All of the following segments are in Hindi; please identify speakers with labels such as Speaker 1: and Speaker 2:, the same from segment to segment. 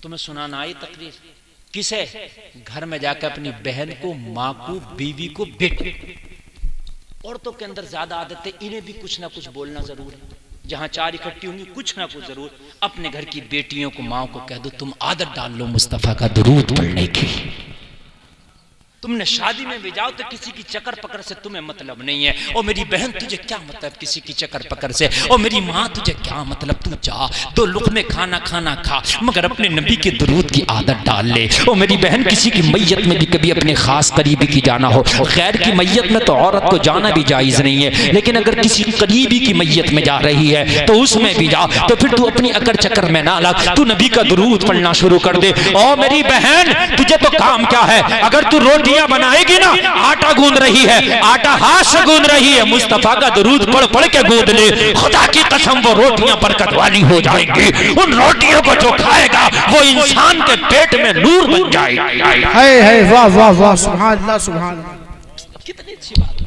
Speaker 1: तुम्हें सुनाना आई तकरीर किसे? घर में जाकर अपनी बहन को, माँ को, बीवी को, बेटे। औरतों के अंदर ज्यादा आदत है, इन्हें भी कुछ ना कुछ बोलना जरूर है। जहां चार इकट्ठी होंगी कुछ ना कुछ जरूर। अपने घर की बेटियों को, माँ को कह दो तुम आदत डाल लो मुस्तफा का दुरूद पढ़ने की। तुमने शादी में भी जाओ तो किसी की चक्कर पकड़ से तुम्हें मतलब नहीं है। और मेरी बहन तुझे क्या मतलब किसी की चक्कर पकड़ से? और मेरी माँ तुझे क्या मतलब? तू जा दो लुक़्मे खाना खाना खा, मगर अपने नबी के दुरूद की आदत डाल ले। और मेरी बहन किसी की मैयत में भी कभी अपने खास करीबी की जाना हो, खैर की मैयत में तो औरत को जाना भी जायज नहीं है, लेकिन अगर किसी करीबी की मैयत में जा रही है तो उसमें भी जा। तो फिर तू अपनी अकर चक्कर में ना लग, तू नबी का दुरूद पढ़ना शुरू कर दे। और मेरी बहन तुझे तो काम क्या है? अगर तू रोटी बनाएगी ना, आटा गूंद रही है, आटा हाथ से गूंद रही है, मुस्तफा का दुरूद पढ़ पढ़ के गूंद ले। खुदा की कसम वो रोटियां बरकत वाली हो जाएंगी। उन रोटियों को जो खाएगा वो इंसान के पेट में नूर बन जाएगा।
Speaker 2: वाह वाह वाह, सुभान अल्लाह सुभान अल्लाह।
Speaker 1: कितनी अच्छी बात है।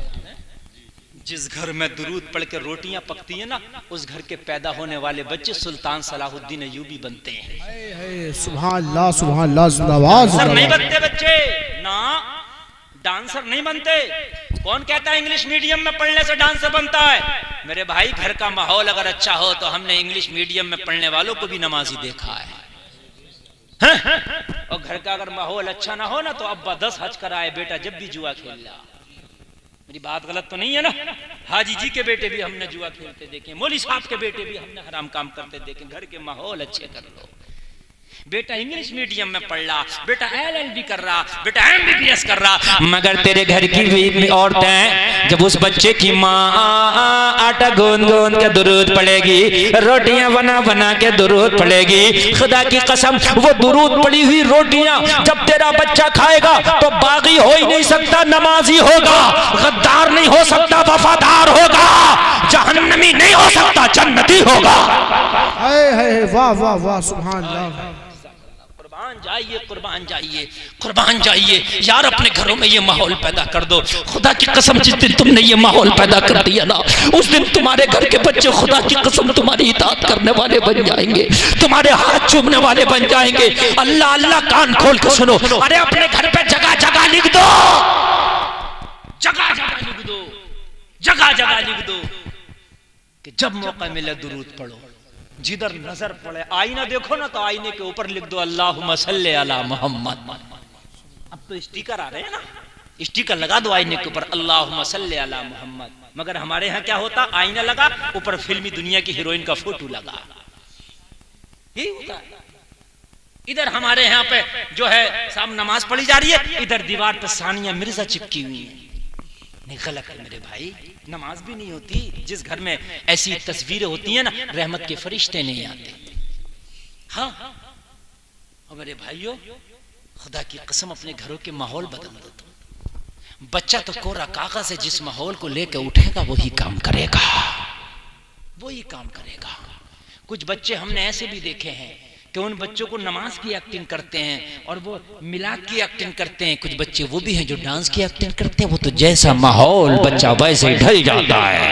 Speaker 1: जिस घर में दुरूद पढ़ के रोटियां पकती है ना, उस घर के पैदा होने वाले बच्चे सुल्तान सलाहुद्दीन अय्यूबी बनते हैं।
Speaker 2: सुभान अल्लाह सुभान अल्लाह, जिंदाबाद।
Speaker 1: नहीं बनते बच्चे ना, डांसर नहीं बनते। कौन कहता है इंग्लिश मीडियम में पढ़ने से डांसर बनता है? मेरे भाई घर का माहौल अगर अच्छा हो तो हमने इंग्लिश मीडियम में पढ़ने वालों को भी नमाजी देखा है। और घर का अगर माहौल अच्छा ना हो ना तो अब्बा 10 हज कराए, बेटा जब भी जुआ खेल रहा। मेरी बात गलत तो नहीं है ना? हाजी जी के बेटे भी हमने जुआ खेलते देखे, मौली साहब के बेटे भी हमने हराम काम करते देखे। घर के माहौल अच्छे कर लो। बेटा इंग्लिश मीडियम में पढ़ रहा, बेटा LLB कर रहा, बेटा MBBS कर रहा, मगर तेरे घर की औरतें जब उस बच्चे की माँ आटा गूंद गूंद के दुरूद पढ़ेगी, रोटियां बना बना के दुरूद पढ़ेगी, खुदा की कसम वो दुरूद पड़ी हुई रोटियां जब तेरा बच्चा खाएगा तो बागी हो ही नहीं सकता, नमाजी होगा, गद्दार नहीं हो सकता, वफादार होगा, जहन्नमी नहीं हो सकता, जन्नती होगा।
Speaker 2: वाह वाह वाह, सुभान अल्लाह।
Speaker 1: कुर्बान जाइए, कुर्बान जाइए, कुर्बान जाइए यार, अपने घरों में ये माहौल पैदा कर दो। खुदा की कसम जिस दिन तुमने ये माहौल पैदा कर दिया ना, उस दिन तुम्हारे घर के बच्चे खुदा की कसम तुम्हारी इताअत करने वाले बन जाएंगे, तुम्हारे हाथ चूमने वाले बन जाएंगे। अल्लाह अल्लाह, कान खोल के सुनो। अरे अपने घर पे जगह जगह लिख दो, जगह जगह लिख दो, जगह जगह लिख दो कि जब मौका मिले दुरूद पढ़ो। जिधर नजर पड़े, आईना देखो ना तो आईने के ऊपर लिख दो अल्लाहुम्मा सल्ली अला मोहम्मद। अब तो स्टिकर आ रहे हैं ना, स्टिकर लगा दो आईने के ऊपर अल्लाहुम्मा सल्ली अला मोहम्मद। मगर हमारे यहाँ क्या होता, आईना लगा, ऊपर फिल्मी दुनिया की हीरोइन का फोटो लगा, यही होता है। इधर हमारे यहाँ पे जो है साहब नमाज पढ़ी जा रही है, इधर दीवार पे सानिया मिर्जा चिपकी हुई है। नहीं, गलत है मेरे भाई, नमाज भी नहीं होती। जिस घर में ऐसी तस्वीरें होती हैं ना, रहमत के फरिश्ते नहीं आते। हाँ, और मेरे भाइयों खुदा की कसम अपने घरों के माहौल बदल दो। तुम बच्चा तो कोरा कागज है, जिस माहौल को लेकर उठेगा वही काम करेगा, वही काम करेगा। कुछ बच्चे हमने ऐसे भी देखे हैं कि उन बच्चों को नमाज की एक्टिंग करते हैं और वो मिलाद की एक्टिंग करते हैं। कुछ बच्चे वो भी हैं जो डांस की एक्टिंग करते हैं। वो तो जैसा माहौल बच्चा वैसे ढल जाता है।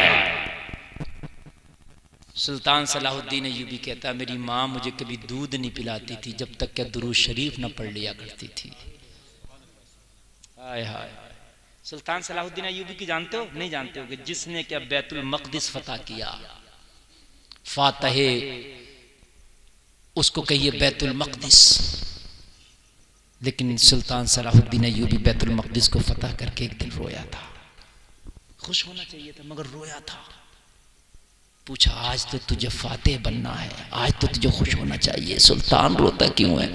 Speaker 1: सुल्तान सलाहुद्दीन अय्यूबी कहता है, मेरी माँ मुझे कभी दूध नहीं पिलाती थी जब तक क्या दुरूद शरीफ न पढ़ लिया करती थी। हाय हाय, सुल्तान सलाहुद्दीन अय्यूबी की जानते हो? नहीं जानते हो कि जिसने क्या बैतुल मक़दिस फतह किया, फातहे उसको कहिए बैतुल मक़दिस। लेकिन सुल्तान सलाहुद्दीन अय्यूबी बैतुल मक़दिस को फतह करके एक दिन रोया था। खुश होना चाहिए था मगर रोया था। पूछा, आज तो तुझे फातेह बनना है, आज तो तुझे खुश होना चाहिए, सुल्तान रोता क्यों है?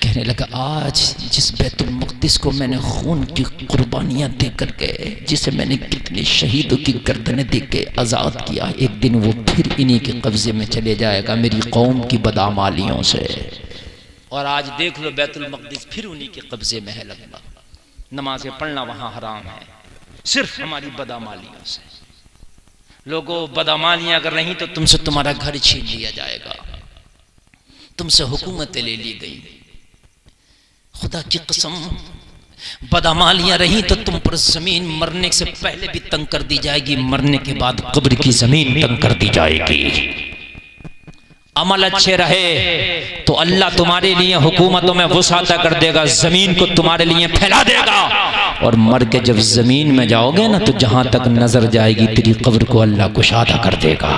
Speaker 1: कहने लगा, आज जिस बैतुल मक़दिस को मैंने खून की कुर्बानियाँ दे करके, जिसे मैंने कितने शहीदों की गर्दनें दे के आज़ाद किया, एक दिन वो फिर इन्हीं के कब्ज़े में चले जाएगा, मेरी कौम की बदआमालियों से। और आज देख लो बैतुल मक़दिस फिर उन्हीं के कब्ज़े में है लगभग। नमाज़ें पढ़ना वहाँ हराम है, सिर्फ हमारी बदआमालियों से। लोगों, बदअमालियां अगर नहीं तो तुमसे तुम्हारा घर छीन लिया जाएगा, तुमसे हुकूमतें ले ली गई। खुदा की कसम, बदअमालियां रही तो तुम पर जमीन मरने से पहले भी तंग कर दी जाएगी, मरने के बाद कब्र की जमीन तंग कर दी जाएगी। अमल अच्छे रहे तो अल्लाह तुम्हारे लिए हुकूमतों में वुसाता कर देगा, जमीन को तुम्हारे लिए फैला देगा। और मर के जब जमीन में जाओगे ना तो जहां तक नजर जाएगी तेरी कब्र को अल्लाह कुशादा कर देगा।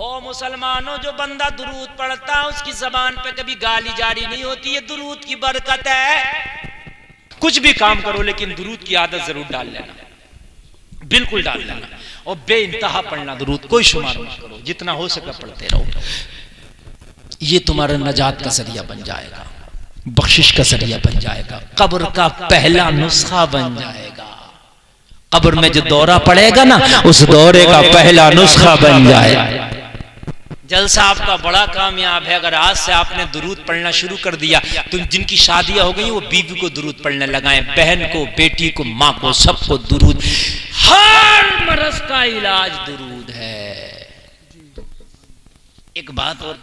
Speaker 1: ओ मुसलमानों, जो बंदा दुरूद पढ़ता है उसकी जबान पे कभी गाली जारी नहीं होती। ये दुरूद की बरकत है। कुछ भी काम करो लेकिन दुरूद की आदत जरूर डाल लेना, बिल्कुल डाल लेना। और बेइंतहा पढ़ना दुरूद, कोई शुमार मत करो, जितना हो सके पढ़ते रहो। ये तुम्हारा नजात का जरिया बन जाएगा, बख्शिश का जरिया बन जाएगा, कब्र का पहला नुस्खा बन जाएगा। कब्र में जो दौरा पड़ेगा ना उस दौरे का पहला नुस्खा बन जाएगा। जलसा आपका बड़ा कामयाब है अगर आज से आपने दुरूद पढ़ना शुरू कर दिया। तो जिनकी शादियां हो गई वो बीवी को दुरूद पढ़ने लगाएं, बहन को, बेटी को, माँ को, सबको दुरूद। हर मरज का इलाज दुरूद है। एक बात और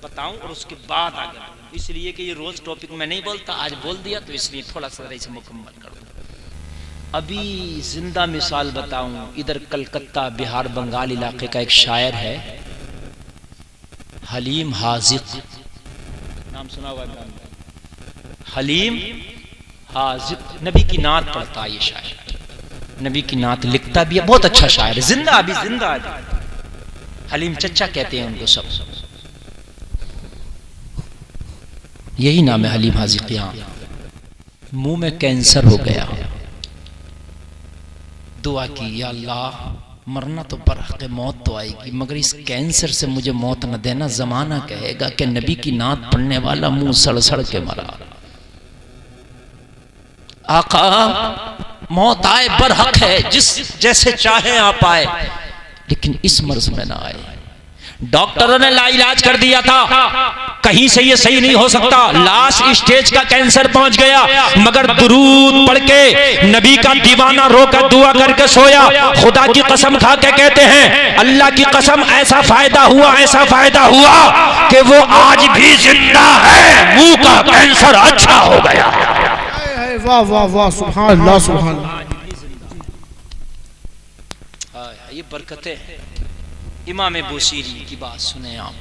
Speaker 1: बताऊं और उसके बाद आगे, इसलिए कि ये रोज टॉपिक में नहीं बोलता, आज बोल दिया तो इसलिए थोड़ा सा इसे मुकम्मल कर दूं। अभी जिंदा मिसाल बताऊं, इधर कलकत्ता, बिहार, बंगाल इलाके का एक शायर है हलीम हाजिक, नाम सुना हुआ? हलीम हाजिक नबी की नात पढ़ता है ये शायर, नबी की नात लिखता भी है, बहुत अच्छा शायर है, जिंदा अभी हलीम चच्चा कहते हैं उनको सब, यही नाम है हलीम हाजिक। यहाँ मुंह में कैंसर हो गया, दुआ की या अल्लाह मरना तो बरहक़ मौत तो आएगी मगर इस कैंसर से मुझे मौत न देना, जमाना कहेगा कि नबी की नात पढ़ने वाला मुंह सड़ सड़ के मरा। आका मौत आए बरहक है, जिस जैसे चाहे आप आए, लेकिन इस मर्ज में ना आए। डॉक्टरों ने लाइलाज कर दिया था, कहीं से ये सही नहीं हो सकता, लास्ट स्टेज का कैंसर पहुंच गया, मगर दुरूद पढ़ के नबी का दीवाना रोकर दुआ करके सोया। खुदा की कसम खा के कहते हैं, अल्लाह की कसम, ऐसा फायदा हुआ, ऐसा फायदा हुआ कि वो आज भी जिंदा है, मुंह का कैंसर अच्छा हो गया।
Speaker 2: वाह वाह वाह, सुभान अल्लाह, सुभान अल्लाह।
Speaker 1: ये बरकतें हैं। इमाम बुसीरी की बात सुने आप।